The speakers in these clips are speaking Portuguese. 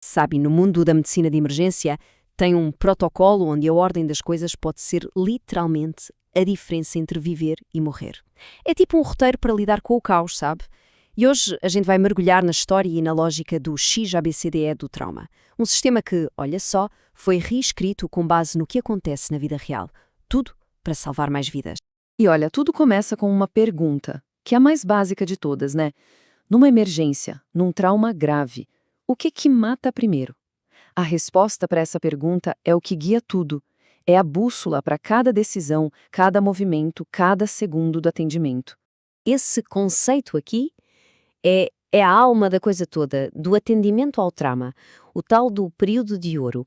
Sabe, no mundo da medicina de emergência, tem um protocolo onde a ordem das coisas pode ser literalmente a diferença entre viver e morrer. É tipo um roteiro para lidar com o caos, sabe? E hoje a gente vai mergulhar na história e na lógica do XABCDE do trauma. Um sistema que, olha só, foi reescrito com base no que acontece na vida real. Tudo para salvar mais vidas. E olha, tudo começa com uma pergunta, que é a mais básica de todas, né? Numa emergência, num trauma grave, o que mata primeiro? A resposta para essa pergunta é o que guia tudo. É a bússola para cada decisão, cada movimento, cada segundo do atendimento. Esse conceito aqui é a alma da coisa toda, do atendimento ao trauma, o tal do período de ouro.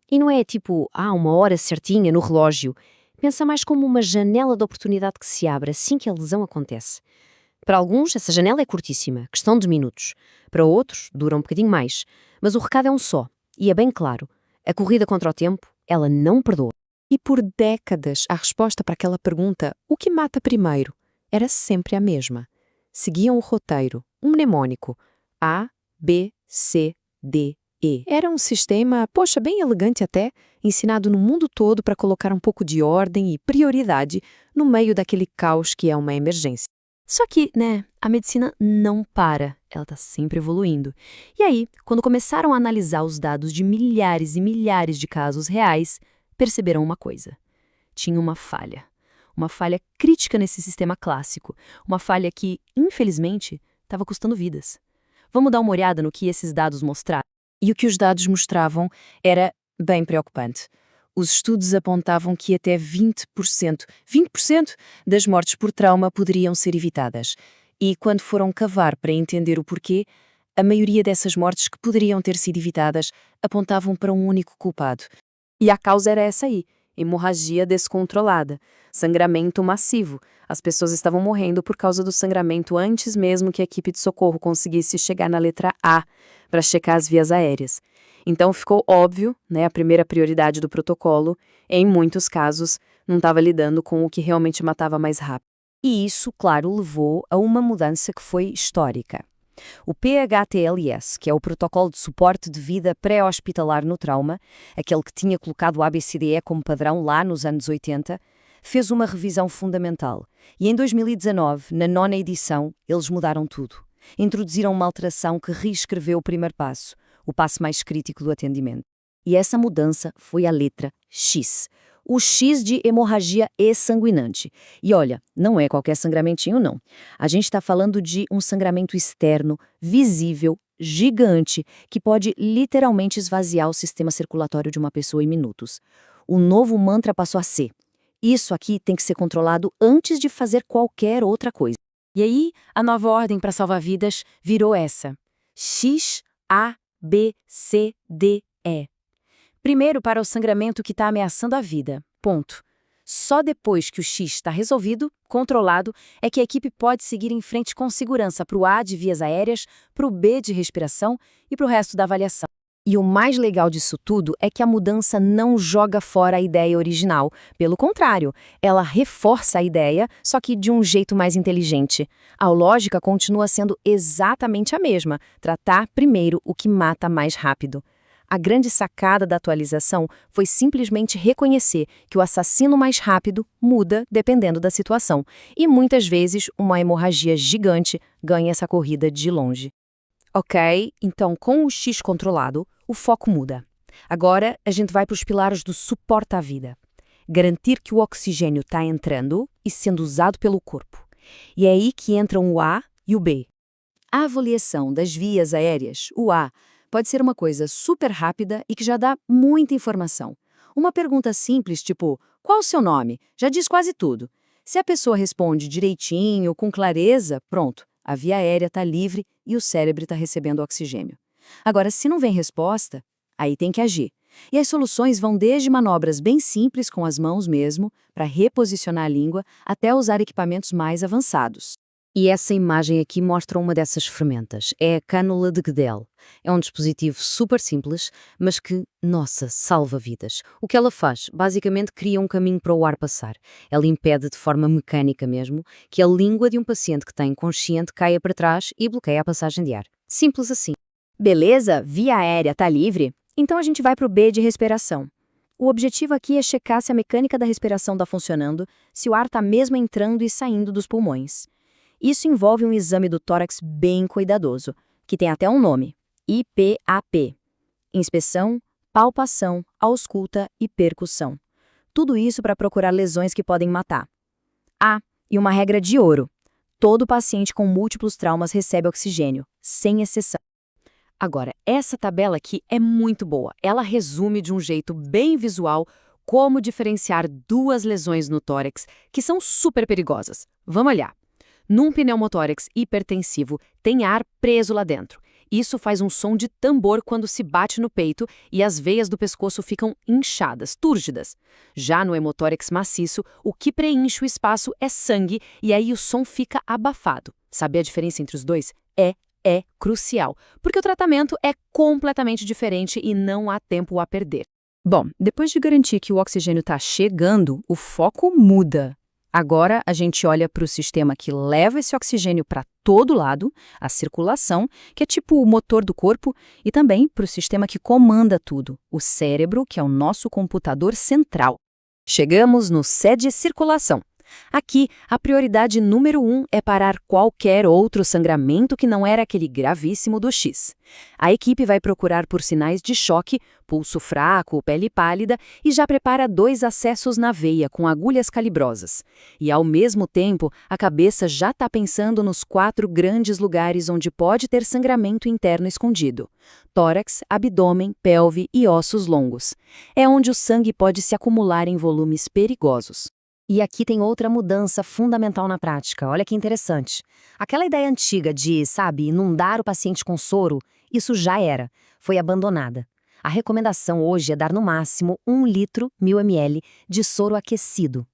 E não é tipo, uma hora certinha no relógio. Pensa mais como uma janela de oportunidade que se abre assim que a lesão acontece. Para alguns, essa janela é curtíssima, questão de minutos. Para outros, dura um bocadinho mais. Mas o recado é um só, e é bem claro. A corrida contra o tempo, ela não perdoa. E por décadas, a resposta para aquela pergunta, o que mata primeiro, era sempre a mesma. Seguiam o roteiro, um mnemônico, A, B, C, D, E. Era um sistema, bem elegante até, ensinado no mundo todo para colocar um pouco de ordem e prioridade no meio daquele caos que é uma emergência. Só que, a medicina não para, ela está sempre evoluindo. E aí, quando começaram a analisar os dados de milhares e milhares de casos reais, perceberam uma coisa. Tinha uma falha crítica nesse sistema clássico, uma falha que, infelizmente, estava custando vidas. Vamos dar uma olhada no que esses dados mostraram? E o que os dados mostravam era bem preocupante. Os estudos apontavam que até 20% das mortes por trauma poderiam ser evitadas. E quando foram cavar para entender o porquê, a maioria dessas mortes que poderiam ter sido evitadas apontavam para um único culpado. E a causa era essa aí, hemorragia descontrolada, sangramento massivo. As pessoas estavam morrendo por causa do sangramento antes mesmo que a equipe de socorro conseguisse chegar na letra A para checar as vias aéreas. Então ficou óbvio, a primeira prioridade do protocolo, em muitos casos, não estava lidando com o que realmente matava mais rápido. E isso, claro, levou a uma mudança que foi histórica. O PHTLS, que é o Protocolo de Suporte de Vida Pré-Hospitalar no Trauma, aquele que tinha colocado o ABCDE como padrão lá nos anos 80, fez uma revisão fundamental. E em 2019, na 9ª edição, eles mudaram tudo. Introduziram uma alteração que reescreveu o primeiro passo, o passo mais crítico do atendimento. E essa mudança foi a letra X. O X de hemorragia exsanguinante. E olha, não é qualquer sangramentinho, não. A gente está falando de um sangramento externo, visível, gigante, que pode literalmente esvaziar o sistema circulatório de uma pessoa em minutos. O novo mantra passou a ser: isso aqui tem que ser controlado antes de fazer qualquer outra coisa. E aí, a nova ordem para salvar vidas virou essa: X, A, B, C, D, E. Primeiro para o sangramento que está ameaçando a vida. Ponto. Só depois que o X está resolvido, controlado, é que a equipe pode seguir em frente com segurança para o A de vias aéreas, para o B de respiração e para o resto da avaliação. E o mais legal disso tudo é que a mudança não joga fora a ideia original. Pelo contrário, ela reforça a ideia, só que de um jeito mais inteligente. A lógica continua sendo exatamente a mesma: tratar primeiro o que mata mais rápido. A grande sacada da atualização foi simplesmente reconhecer que o assassino mais rápido muda dependendo da situação. E muitas vezes uma hemorragia gigante ganha essa corrida de longe. Ok, então com o X controlado, o foco muda. Agora a gente vai para os pilares do suporte à vida. Garantir que o oxigênio está entrando e sendo usado pelo corpo. E é aí que entram o A e o B. A avaliação das vias aéreas, o A, pode ser uma coisa super rápida e que já dá muita informação. Uma pergunta simples, tipo, qual o seu nome? Já diz quase tudo. Se a pessoa responde direitinho, com clareza, pronto, a via aérea está livre e o cérebro está recebendo oxigênio. Agora, se não vem resposta, aí tem que agir. E as soluções vão desde manobras bem simples com as mãos mesmo, para reposicionar a língua, até usar equipamentos mais avançados. E essa imagem aqui mostra uma dessas ferramentas. É a cânula de Guedel. É um dispositivo super simples, mas que, nossa, salva vidas. O que ela faz? Basicamente cria um caminho para o ar passar. Ela impede de forma mecânica mesmo que a língua de um paciente que está inconsciente caia para trás e bloqueia a passagem de ar. Simples assim. Beleza, via aérea tá livre? Então a gente vai para o B de respiração. O objetivo aqui é checar se a mecânica da respiração está funcionando, se o ar está mesmo entrando e saindo dos pulmões. Isso envolve um exame do tórax bem cuidadoso, que tem até um nome, IPAP. Inspeção, palpação, ausculta e percussão. Tudo isso para procurar lesões que podem matar. E uma regra de ouro. Todo paciente com múltiplos traumas recebe oxigênio, sem exceção. Agora, essa tabela aqui é muito boa. Ela resume de um jeito bem visual como diferenciar duas lesões no tórax que são super perigosas. Vamos olhar. Num pneumotórax hipertensivo, tem ar preso lá dentro. Isso faz um som de tambor quando se bate no peito e as veias do pescoço ficam inchadas, túrgidas. Já no hemotórax maciço, o que preenche o espaço é sangue e aí o som fica abafado. Saber a diferença entre os dois é crucial, porque o tratamento é completamente diferente e não há tempo a perder. Bom, depois de garantir que o oxigênio está chegando, o foco muda. Agora a gente olha para o sistema que leva esse oxigênio para todo lado, a circulação, que é tipo o motor do corpo, e também para o sistema que comanda tudo, o cérebro, que é o nosso computador central. Chegamos no C de circulação. Aqui, a prioridade número 1 é parar qualquer outro sangramento que não era aquele gravíssimo do X. A equipe vai procurar por sinais de choque, pulso fraco, pele pálida e já prepara 2 acessos na veia com agulhas calibrosas. E, ao mesmo tempo, a cabeça já está pensando nos 4 grandes lugares onde pode ter sangramento interno escondido: tórax, abdômen, pelve e ossos longos. É onde o sangue pode se acumular em volumes perigosos. E aqui tem outra mudança fundamental na prática. Olha que interessante. Aquela ideia antiga de, inundar o paciente com soro, isso já era. Foi abandonada. A recomendação hoje é dar no máximo 1 litro, 1000 ml, de soro aquecido.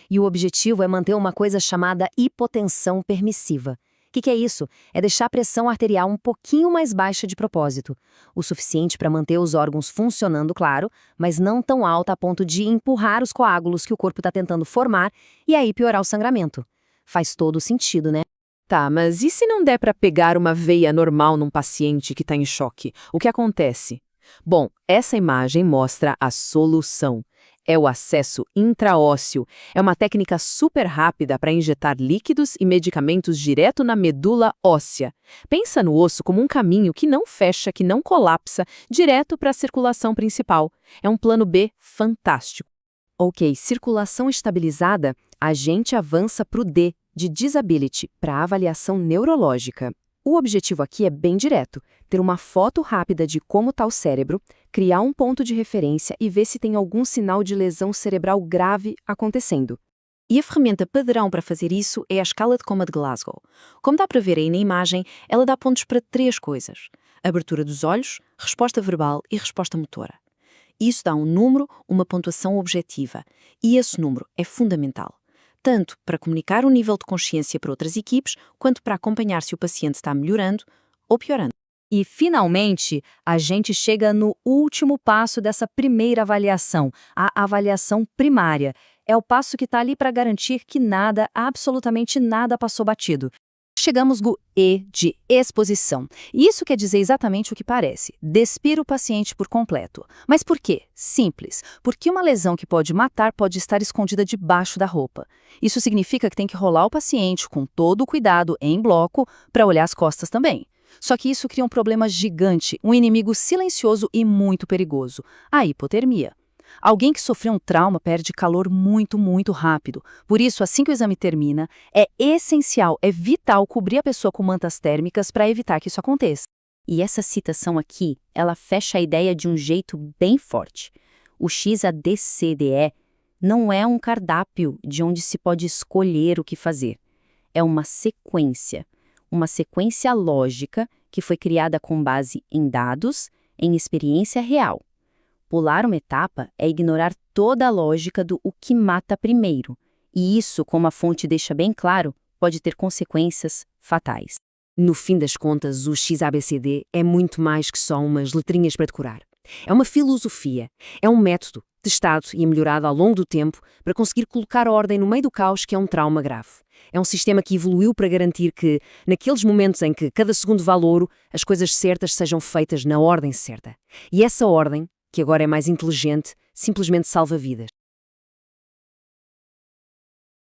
E o objetivo é manter uma coisa chamada hipotensão permissiva. O que é isso? É deixar a pressão arterial um pouquinho mais baixa de propósito. O suficiente para manter os órgãos funcionando, claro, mas não tão alta a ponto de empurrar os coágulos que o corpo está tentando formar e aí piorar o sangramento. Faz todo sentido, né? Tá, mas e se não der para pegar uma veia normal num paciente que está em choque? O que acontece? Bom, essa imagem mostra a solução. É o acesso intraósseo. É uma técnica super rápida para injetar líquidos e medicamentos direto na medula óssea. Pensa no osso como um caminho que não fecha, que não colapsa, direto para a circulação principal. É um plano B fantástico. Ok, circulação estabilizada, a gente avança para o D, de disability, para avaliação neurológica. O objetivo aqui é bem direto, ter uma foto rápida de como está o cérebro, criar um ponto de referência e ver se tem algum sinal de lesão cerebral grave acontecendo. E a ferramenta padrão para fazer isso é a escala de Coma de Glasgow. Como dá para ver aí na imagem, ela dá pontos para 3 coisas: abertura dos olhos, resposta verbal e resposta motora. Isso dá um número, uma pontuação objetiva, e esse número é fundamental, tanto para comunicar o nível de consciência para outras equipes, quanto para acompanhar se o paciente está melhorando ou piorando. E, finalmente, a gente chega no último passo dessa primeira avaliação, a avaliação primária. É o passo que está ali para garantir que nada, absolutamente nada, passou batido. Chegamos no E de exposição. E isso quer dizer exatamente o que parece: despir o paciente por completo. Mas por quê? Simples. Porque uma lesão que pode matar pode estar escondida debaixo da roupa. Isso significa que tem que rolar o paciente com todo o cuidado, em bloco, para olhar as costas também. Só que isso cria um problema gigante, um inimigo silencioso e muito perigoso: a hipotermia. Alguém que sofreu um trauma perde calor muito, muito rápido. Por isso, assim que o exame termina, é essencial, é vital cobrir a pessoa com mantas térmicas para evitar que isso aconteça. E essa citação aqui, ela fecha a ideia de um jeito bem forte. O XADCDE não é um cardápio de onde se pode escolher o que fazer. É uma sequência lógica que foi criada com base em dados, em experiência real. Pular uma etapa é ignorar toda a lógica do o que mata primeiro. E isso, como a fonte deixa bem claro, pode ter consequências fatais. No fim das contas, o XABCD é muito mais que só umas letrinhas para decorar. É uma filosofia, é um método, testado e melhorado ao longo do tempo para conseguir colocar a ordem no meio do caos que é um trauma grave. É um sistema que evoluiu para garantir que, naqueles momentos em que cada segundo vale ouro, as coisas certas sejam feitas na ordem certa. E essa ordem, que agora é mais inteligente, simplesmente salva vidas.